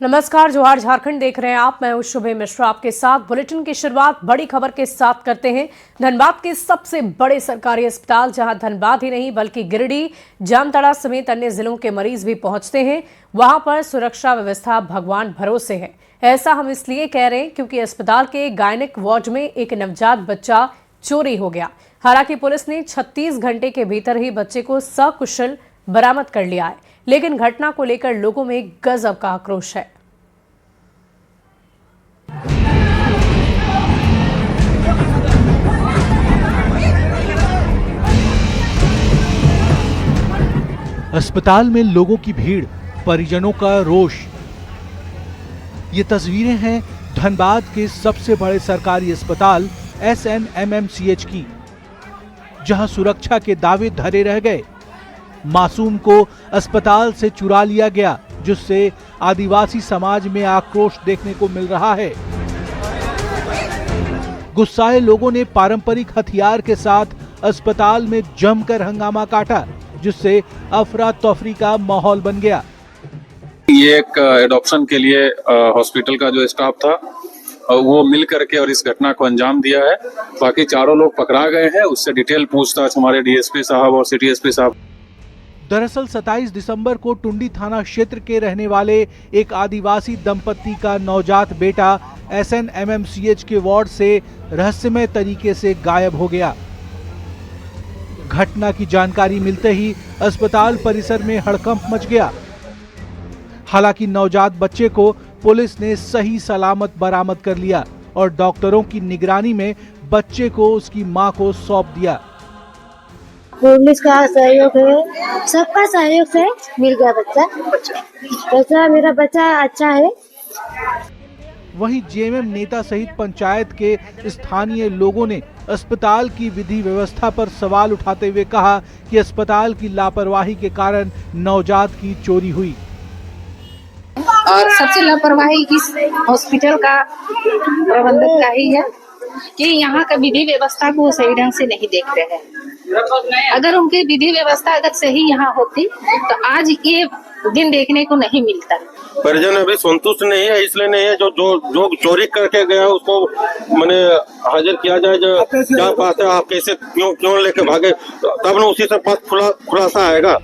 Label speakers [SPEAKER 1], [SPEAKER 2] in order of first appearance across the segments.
[SPEAKER 1] नमस्कार, जोहार झारखंड देख रहे हैं आप। मैं हूं शुभे मिश्रा आपके साथ। बुलेटिन की शुरुआत बड़ी खबर के साथ करते हैं। धनबाद के सबसे बड़े सरकारी अस्पताल, जहां धनबाद ही नहीं बल्कि गिरिडीह, जामताड़ा समेत अन्य जिलों के मरीज भी पहुंचते हैं, वहां पर सुरक्षा व्यवस्था भगवान भरोसे है। ऐसा हम इसलिए कह रहे हैं क्योंकि अस्पताल के गायनिक वार्ड में एक नवजात बच्चा चोरी हो गया। हालांकि पुलिस ने 36 घंटे के भीतर ही बच्चे को सकुशल बरामद कर लिया है, लेकिन घटना को लेकर लोगों में गजब का आक्रोश है।
[SPEAKER 2] अस्पताल में लोगों की भीड़, परिजनों का रोष। ये तस्वीरें हैं धनबाद के सबसे बड़े सरकारी अस्पताल SNMMCH की, जहां सुरक्षा के दावे धरे रह गए। मासूम को अस्पताल से चुरा लिया गया, जिससे आदिवासी समाज में आक्रोश देखने को मिल रहा है। गुस्साए लोगों ने पारंपरिक हथियार के साथ अस्पताल में जमकर हंगामा काटा, जिससे अफरा तफरी का माहौल बन गया।
[SPEAKER 3] ये एक एडॉप्शन के लिए हॉस्पिटल का जो स्टाफ था वो मिल करके और इस घटना को अंजाम दिया है। बाकी चारों लोग पकड़ा गए हैं। उससे डिटेल पूछताछ हमारे DSP साहब और सिटी SP साहब।
[SPEAKER 2] दरअसल 27 दिसंबर को टुंडी थाना क्षेत्र के रहने वाले एक आदिवासी दंपत्ति का नवजात बेटा SNMMCH के वार्ड से रहस्यमय तरीके से गायब हो गया। घटना की जानकारी मिलते ही अस्पताल परिसर में हड़कंप मच गया। हालांकि नवजात बच्चे को पुलिस ने सही सलामत बरामद कर लिया और डॉक्टरों की निगरानी में बच्चे को उसकी मां को सौंप दिया।
[SPEAKER 4] पुलिस का सहयोग है, सबका सहयोग से मिल गया बच्चा। मेरा बच्चा अच्छा है।
[SPEAKER 2] वहीं JMM नेता सहित पंचायत के स्थानीय लोगों ने अस्पताल की विधि व्यवस्था पर सवाल उठाते हुए कहा कि अस्पताल की लापरवाही के कारण नवजात की चोरी हुई।
[SPEAKER 5] और सबसे लापरवाही इस हॉस्पिटल का प्रबंधक का ही है कि यहाँ का विधि व्यवस्था को सही ढंग से नहीं देख रहे हैं। अगर उनकी विधि व्यवस्था अगर सही यहाँ होती तो आज ये दिन देखने को नहीं मिलता।
[SPEAKER 6] परिजन अभी संतुष्ट नहीं है, इसलिए नहीं है जो चोरी करके गया उसको मैंने हाजिर किया जाए। जो क्या बात है, आप कैसे क्यों लेके भागे, तब न उसी से बात खुलासा आएगा।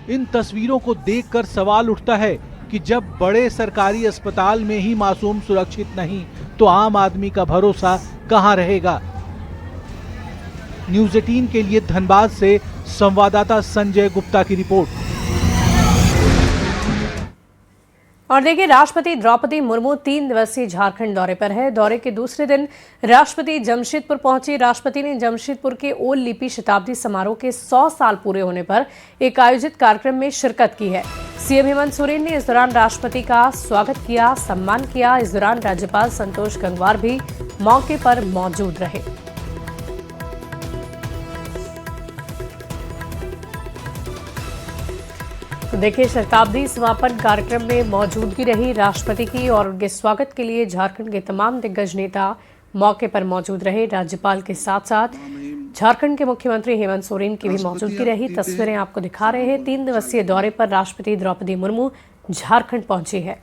[SPEAKER 2] इन तस्वीरों को देखकर सवाल उठता है कि जब बड़े सरकारी अस्पताल में ही मासूम सुरक्षित नहीं, तो आम आदमी का भरोसा कहां रहेगा। न्यूज़ 18 के लिए धनबाद से संवाददाता संजय गुप्ता की रिपोर्ट।
[SPEAKER 1] और देखिए, राष्ट्रपति द्रौपदी मुर्मू 3 दिवसीय झारखंड दौरे पर है। दौरे के दूसरे दिन राष्ट्रपति जमशेदपुर पहुंचे। राष्ट्रपति ने जमशेदपुर के ओल लिपि शताब्दी समारोह के 100 साल पूरे होने पर एक आयोजित कार्यक्रम में शिरकत की है। CM हेमंत सोरेन ने इस दौरान राष्ट्रपति का स्वागत किया, सम्मान किया। इस दौरान राज्यपाल संतोष गंगवार भी मौके पर मौजूद रहे। तो देखिए, शताब्दी समापन कार्यक्रम में मौजूदगी रही राष्ट्रपति की और उनके स्वागत के लिए झारखंड के तमाम दिग्गज नेता मौके पर मौजूद रहे। राज्यपाल के साथ साथ झारखंड के मुख्यमंत्री हेमंत सोरेन की भी मौजूदगी रही। तस्वीरें आपको दिखा रहे हैं। 3 दिवसीय दौरे पर राष्ट्रपति द्रौपदी मुर्मू झारखंड पहुंची है।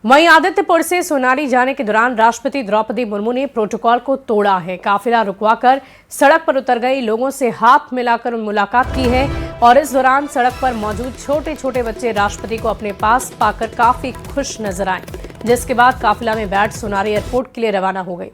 [SPEAKER 1] वहीं आदित्यपुर से सोनारी जाने के दौरान राष्ट्रपति द्रौपदी मुर्मू ने प्रोटोकॉल को तोड़ा है। काफिला रुकवाकर सड़क पर उतर गई लोगों से हाथ मिलाकर मुलाकात की है और इस दौरान सड़क पर मौजूद छोटे छोटे बच्चे राष्ट्रपति को अपने पास पाकर काफी खुश नजर आए, जिसके बाद काफिला में बैठ सोनारी एयरपोर्ट के लिए रवाना हो गई।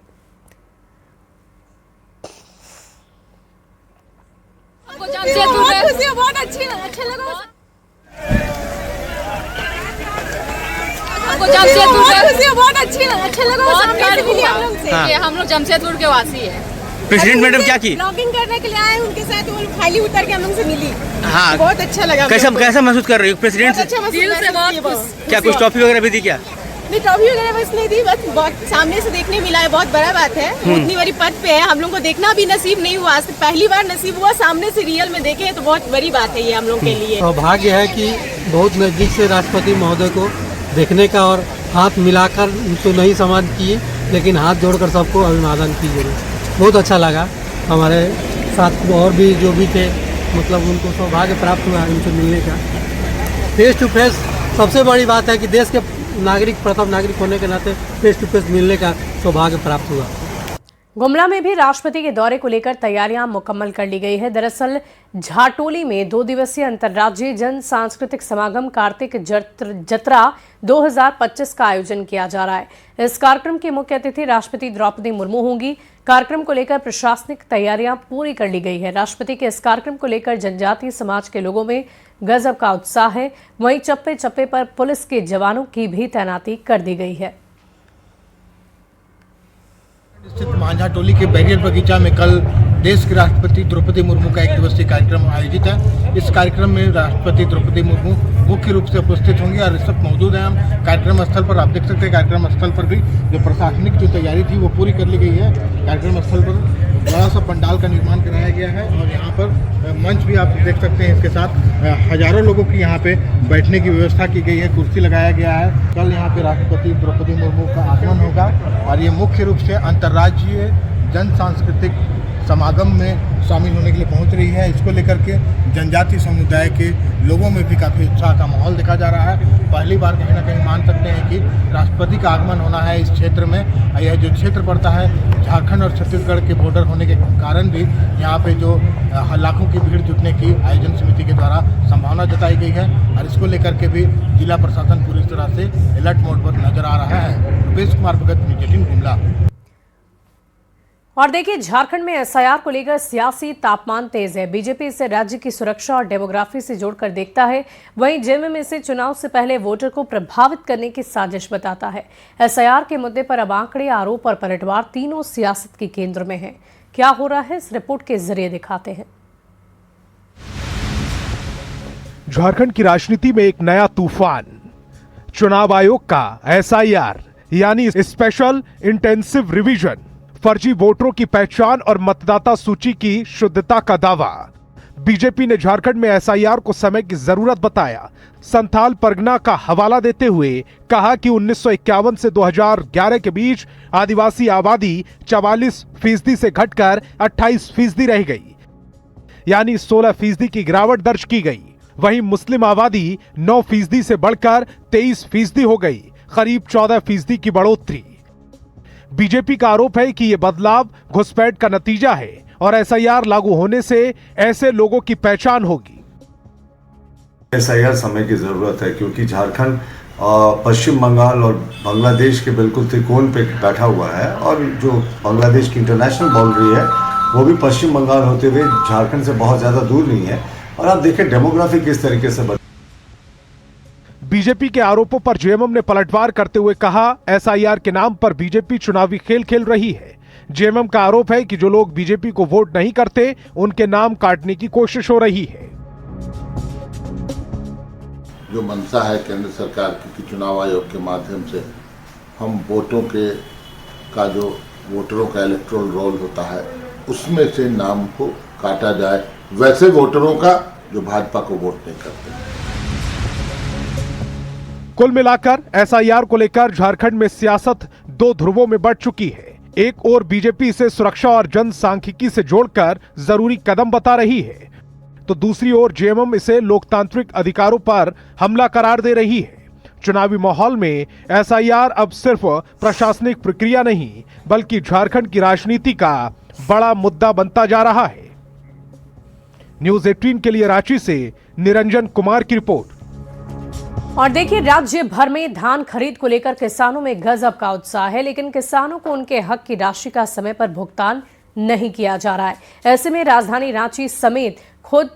[SPEAKER 7] बहुत अच्छा लगा। सामने से मिली हम लोग से। हम लोग जमशेदपुर के वासी है।
[SPEAKER 8] प्रेसिडेंट मैडम क्या की?
[SPEAKER 7] ब्लॉगिंग करने के लिए आए, उनके साथ वो फाइली उतर के हम लोग से मिली। हाँ, बहुत अच्छा लगा।
[SPEAKER 8] कैसा महसूस कर रही हो प्रेसिडेंट से?
[SPEAKER 7] दिल से बहुत खुश।
[SPEAKER 8] क्या कुछ ट्रॉफी वगैरह भी दी क्या?
[SPEAKER 7] नहीं, ट्रॉफी वगैरह बस नहीं दी, बस बहुत सामने से देखने मिला है। बहुत बड़ा बात है। उतनी बड़ी पद पे है, हम लोग को देखना भी नसीब नहीं हुआ। आज पहली बार नसीब हुआ, सामने से रियल में देखे तो बहुत बड़ी बात है ये हम लोग के लिए।
[SPEAKER 9] सौभाग्य है कि बहुत नजदीक से राष्ट्रपति महोदय को देखने का और हाथ मिलाकर तो नहीं सम्मान किए, लेकिन हाथ जोड़कर सबको अभिवादन किए। बहुत अच्छा लगा। हमारे साथ और भी जो भी थे, मतलब उनको सौभाग्य प्राप्त हुआ उनसे मिलने का। फेस टू फेस सबसे बड़ी बात है कि देश के नागरिक, प्रथम नागरिक होने के नाते फेस टू फेस मिलने का सौभाग्य प्राप्त हुआ।
[SPEAKER 1] गुमला में भी राष्ट्रपति के दौरे को लेकर तैयारियां मुकम्मल कर ली गई है। दरअसल झाटोली में 2 दिवसीय अंतर्राज्यीय जन सांस्कृतिक समागम कार्तिक जत्रा 2025 का आयोजन किया जा रहा है। इस कार्यक्रम की मुख्य अतिथि राष्ट्रपति द्रौपदी मुर्मू होंगी। कार्यक्रम को लेकर प्रशासनिक तैयारियां पूरी कर ली गई है। राष्ट्रपति के इस कार्यक्रम को लेकर जनजातीय समाज के लोगों में गजब का उत्साह है। वहीं चप्पे चप्पे पर पुलिस के जवानों की भी तैनाती कर दी गई है।
[SPEAKER 10] स्थित मांझाटोली के बैरियर बगीचा में कल देश के राष्ट्रपति द्रौपदी मुर्मू का 1 दिवसीय कार्यक्रम आयोजित है। इस कार्यक्रम में राष्ट्रपति द्रौपदी मुर्मू मुख्य रूप से उपस्थित होंगी और इस वक्त मौजूद हैं हम कार्यक्रम स्थल पर। आप देख सकते हैं कार्यक्रम स्थल पर भी जो प्रशासनिक जो तैयारी थी वो पूरी कर ली गई है। कार्यक्रम स्थल पर बड़ा सा पंडाल का निर्माण कराया गया है और यहाँ पर मंच भी आप देख सकते हैं। इसके साथ हजारों लोगों की यहाँ पे बैठने की व्यवस्था की गई है, कुर्सी लगाया गया है। कल यहाँ पे राष्ट्रपति द्रौपदी मुर्मू का आगमन होगा और ये मुख्य रूप से अंतर्राज्यीय जन सांस्कृतिक समागम में शामिल होने के लिए पहुंच रही है। इसको लेकर के जनजातीय समुदाय के लोगों में भी काफ़ी उत्साह का माहौल देखा जा रहा है। पहली बार कहीं ना कहीं मान सकते हैं कि राष्ट्रपति का आगमन होना है इस क्षेत्र में। यह जो क्षेत्र पड़ता है झारखंड और छत्तीसगढ़ के बॉर्डर होने के कारण भी यहाँ पे जो लाखों की भीड़ जुटने की आयोजन समिति के द्वारा संभावना जताई गई है और इसको लेकर के भी जिला प्रशासन पूरी तरह से अलर्ट मोड पर नजर आ रहा है। रुपेश कुमार भगत, न्यूज़ 18 गुमला।
[SPEAKER 1] और देखिए, झारखंड में एसआईआर को लेकर सियासी तापमान तेज है। बीजेपी इसे राज्य की सुरक्षा और डेमोग्राफी से जोड़कर देखता है। वहीं जेएमएम इसे चुनाव से पहले वोटर को प्रभावित करने की साजिश बताता है। एसआईआर के मुद्दे पर अब आंकड़े, आरोप और पलटवार तीनों सियासत के केंद्र में है। क्या हो रहा है, इस रिपोर्ट के जरिए दिखाते हैं।
[SPEAKER 2] झारखंड की राजनीति में एक नया तूफान, चुनाव आयोग का एसआईआर यानी स्पेशल इंटेंसिव रिवीजन, फर्जी वोटरों की पहचान और मतदाता सूची की शुद्धता का दावा। बीजेपी ने झारखंड में एसआईआर को समय की जरूरत बताया। संथाल परगना का हवाला देते हुए कहा कि 1951 से 2011 के बीच आदिवासी आबादी 44% से घटकर 28% रह गई, यानी 16% की गिरावट दर्ज की गई। वहीं मुस्लिम आबादी 9% से बढ़कर 23% हो गई, करीब 14% की बढ़ोतरी। बीजेपी का आरोप है कि यह बदलाव घुसपैठ का नतीजा है और एसआईआर लागू होने से ऐसे लोगों की पहचान होगी।
[SPEAKER 11] एसआईआर समय की जरूरत है क्योंकि झारखंड पश्चिम बंगाल और बांग्लादेश के बिल्कुल त्रिकोण पे बैठा हुआ है और जो बांग्लादेश की इंटरनेशनल बाउंड्री है वो भी पश्चिम बंगाल होते हुए झारखंड से बहुत ज्यादा दूर नहीं है। और आप देखें डेमोग्राफी किस तरीके से
[SPEAKER 2] बीजेपी के आरोपों पर जेएमएम ने पलटवार करते हुए कहा, एसआईआर के नाम पर बीजेपी चुनावी खेल खेल रही है। जेएमएम का आरोप है कि जो लोग बीजेपी को वोट नहीं करते उनके नाम काटने की कोशिश हो रही है।
[SPEAKER 12] जो मंशा है केंद्र सरकार की चुनाव आयोग के माध्यम से हम वोटों का जो वोटरों का इलेक्टोरल रोल होता है उसमें से नाम को काटा जाए, वैसे वोटरों का जो भाजपा को वोट नहीं करते।
[SPEAKER 2] कुल मिलाकर एसआईआर को लेकर झारखंड में सियासत 2 ध्रुवों में बढ़ चुकी है। एक ओर बीजेपी इसे सुरक्षा और जनसांख्यिकी से जोड़कर जरूरी कदम बता रही है, तो दूसरी ओर जेएमएम इसे लोकतांत्रिक अधिकारों पर हमला करार दे रही है। चुनावी माहौल में एसआईआर अब सिर्फ प्रशासनिक प्रक्रिया नहीं बल्कि झारखंड की राजनीति का बड़ा मुद्दा बनता जा रहा है। न्यूज़ 18 के लिए रांची से निरंजन कुमार की रिपोर्ट।
[SPEAKER 1] और देखिए, राज्य भर में धान खरीद को लेकर किसानों में गजब का उत्साह है, लेकिन किसानों को उनके हक की राशि का समय पर भुगतान नहीं किया जा रहा है। ऐसे में राजधानी रांची समेत खुद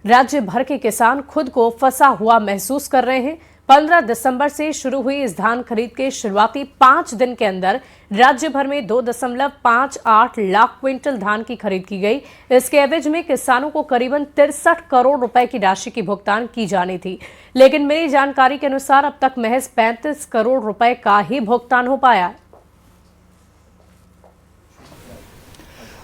[SPEAKER 1] राज्य भर के किसान खुद को फंसा हुआ महसूस कर रहे हैं। 15 दिसंबर से शुरू हुई इस धान खरीद के शुरुआती 5 दिन के अंदर राज्य भर में 2.58 लाख क्विंटल धान की खरीद की गई। इसके एवज में किसानों को करीबन 63 करोड़ रुपए की राशि की भुगतान की जानी थी, लेकिन मिली जानकारी के अनुसार अब तक महज 35 करोड़ रुपए का ही भुगतान हो पाया है।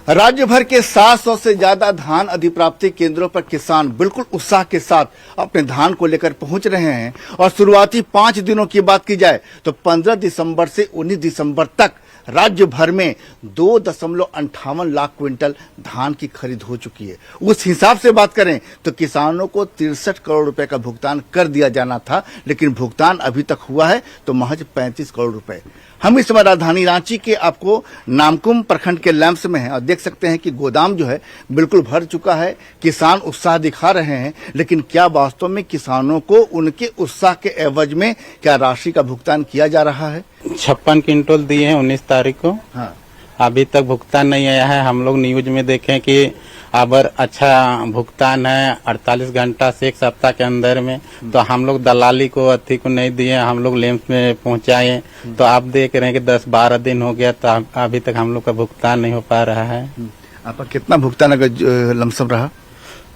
[SPEAKER 13] राज्य भर के 700 से ज्यादा धान अधिप्राप्ति केंद्रों पर किसान बिल्कुल उत्साह के साथ अपने धान को लेकर पहुंच रहे हैं और शुरुआती 5 दिनों की बात की जाए तो 15 दिसंबर से 19 दिसंबर तक राज्य भर में 2.58 लाख क्विंटल धान की खरीद हो चुकी है। उस हिसाब से बात करें तो किसानों को 63 करोड़ रुपए का भुगतान कर दिया जाना था, लेकिन भुगतान अभी तक हुआ है तो महज 35 करोड़ रुपए। हम इस समय राजधानी रांची के आपको नामकुम प्रखंड के लैंप्स में हैं और देख सकते हैं कि गोदाम जो है बिल्कुल भर चुका है। किसान उत्साह दिखा रहे हैं, लेकिन क्या वास्तव में किसानों को उनके उत्साह के एवज में क्या राशि का भुगतान किया जा रहा है?
[SPEAKER 14] 56 क्विंटल दिए हैं 19 तारीख को। हाँ। अभी तक भुगतान नहीं आया है। हम लोग न्यूज में देखें कि अगर अच्छा भुगतान है 48 घंटा से 1 सप्ताह के अंदर में, तो हम लोग दलाली को अति को नहीं दिए, हम लोग लेम्स में पहुंचाए। तो आप देख रहे हैं कि 10-12 दिन हो गया, तो अभी तक हम लोग का भुगतान नहीं हो पा रहा है।
[SPEAKER 13] आपका कितना भुगतान अगर लमसम रहा?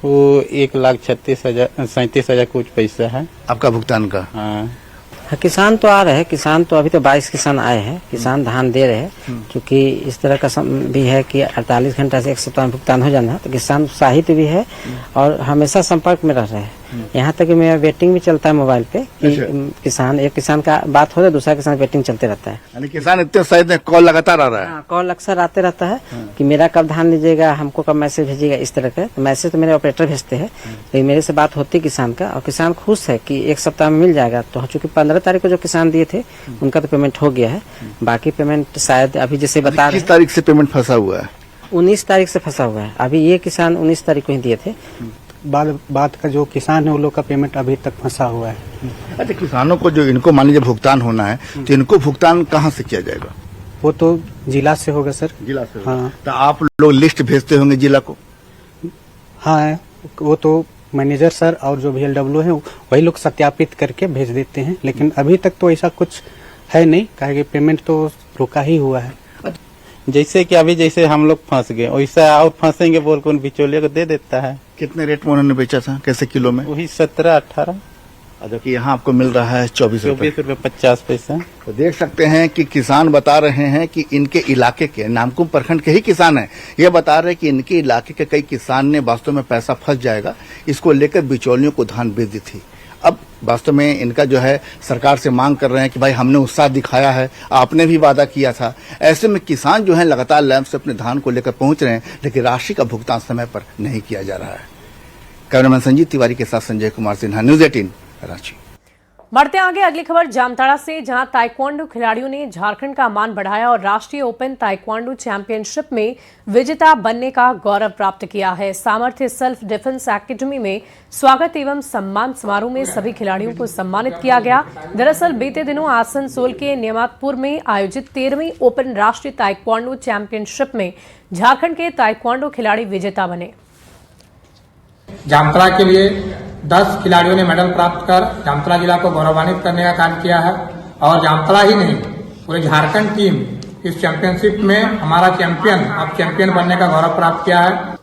[SPEAKER 14] वो 1,37,000 कुछ पैसा है
[SPEAKER 13] आपका भुगतान का।
[SPEAKER 14] हाँ।
[SPEAKER 15] किसान तो आ रहे हैं, किसान तो अभी तो 22 किसान आए हैं, किसान धान दे रहे हैं, क्योंकि इस तरह का भी है कि 48 घंटा से 1 सप्ताह में भुगतान हो जाना है, तो किसान उत्साहित भी है और हमेशा संपर्क में रह रहे हैं। यहाँ तक कि मेरा वेटिंग भी चलता है मोबाइल पे कि एक किसान का बात हो रहा है, दूसरा किसान वेटिंग चलते रहता है।
[SPEAKER 13] यानी किसान इतने उत्साहित है, कॉल लगातार आ रहा है।
[SPEAKER 15] कॉल अक्सर आते रहता है कि मेरा कब धान लीजिएगा, हमको कब मैसेज भेजिएगा, इस तरह का। तो मैसेज तो मेरे ऑपरेटर भेजते हैं, लेकिन मेरे से बात होती है किसान का, और किसान खुश है कि 1 सप्ताह में मिल जाएगा। तो चूंकि 15 तारीख को जो किसान दिए थे उनका तो पेमेंट हो गया है, बाकी पेमेंट शायद अभी जैसे बता रहे।
[SPEAKER 13] किस तारीख से पेमेंट फंसा हुआ है?
[SPEAKER 15] 19 तारीख से फंसा हुआ है। अभी ये किसान 19 तारीख को ही दिए थे।
[SPEAKER 9] बात का जो किसान है वो लोग का पेमेंट अभी तक फंसा हुआ है।
[SPEAKER 13] अच्छा, किसानों को जो इनको मान लीजिए भुगतान होना है तो इनको भुगतान कहाँ से किया जाएगा?
[SPEAKER 9] वो तो जिला से होगा सर।
[SPEAKER 13] जिला से? हाँ। तो आप लोग लिस्ट भेजते होंगे जिला को?
[SPEAKER 9] हाँ, वो तो मैनेजर सर और जो VLW है वही लोग सत्यापित करके भेज देते हैं, लेकिन अभी तक तो ऐसा कुछ है नहीं, कहे पेमेंट तो रुका ही हुआ है।
[SPEAKER 14] जैसे कि अभी जैसे हम लोग फंस गए वैसा और फंसेंगे बोल के उन बिचौलिए को दे देता है।
[SPEAKER 13] कितने रेट में उन्होंने बेचा था, कैसे किलो में?
[SPEAKER 14] वही 17-18।
[SPEAKER 13] जबकि यहाँ आपको मिल रहा है 24 रुपए
[SPEAKER 14] 50 पैसा।
[SPEAKER 13] तो देख सकते हैं कि किसान बता रहे हैं कि इनके इलाके के नामकुम प्रखंड के ही किसान हैं, ये बता रहे हैं कि इनके इलाके के कई किसान ने वास्तव में पैसा फंस जाएगा, इसको लेकर बिचौलियों को धान बेच दी थी। अब वास्तव में इनका जो है सरकार से मांग कर रहे हैं कि भाई हमने उत्साह दिखाया है, आपने भी वादा किया था। ऐसे में किसान जो है लगातार लैंप से अपने धान को लेकर पहुंच रहे हैं, लेकिन राशि का भुगतान समय पर नहीं किया जा रहा है। कैमरामैन संजीत तिवारी के साथ संजय कुमार सिन्हा, न्यूज 18 रांची।
[SPEAKER 1] बढ़ते आगे अगली खबर जामताड़ा से, जहां ताइक्वांडो खिलाड़ियों ने झारखंड का मान बढ़ाया और राष्ट्रीय ओपन ताइक्वांडो चैंपियनशिप में विजेता बनने का गौरव प्राप्त किया है। सामर्थ्य सेल्फ डिफेंस एकेडमी में स्वागत एवं सम्मान समारोह में सभी खिलाड़ियों को सम्मानित किया गया। दरअसल बीते दिनों आसनसोल के नियामतपुर में आयोजित 13वीं ओपन राष्ट्रीय ताइक्वांडो चैंपियनशिप में झारखंड के ताइक्वांडो खिलाड़ी विजेता बने।
[SPEAKER 16] जामताड़ा के लिए 10 खिलाड़ियों ने मेडल प्राप्त कर जामताड़ा जिला को गौरवान्वित करने का काम किया है, और जामताड़ा ही नहीं पूरे झारखंड टीम इस चैंपियनशिप में हमारा चैंपियन बनने का गौरव प्राप्त किया है।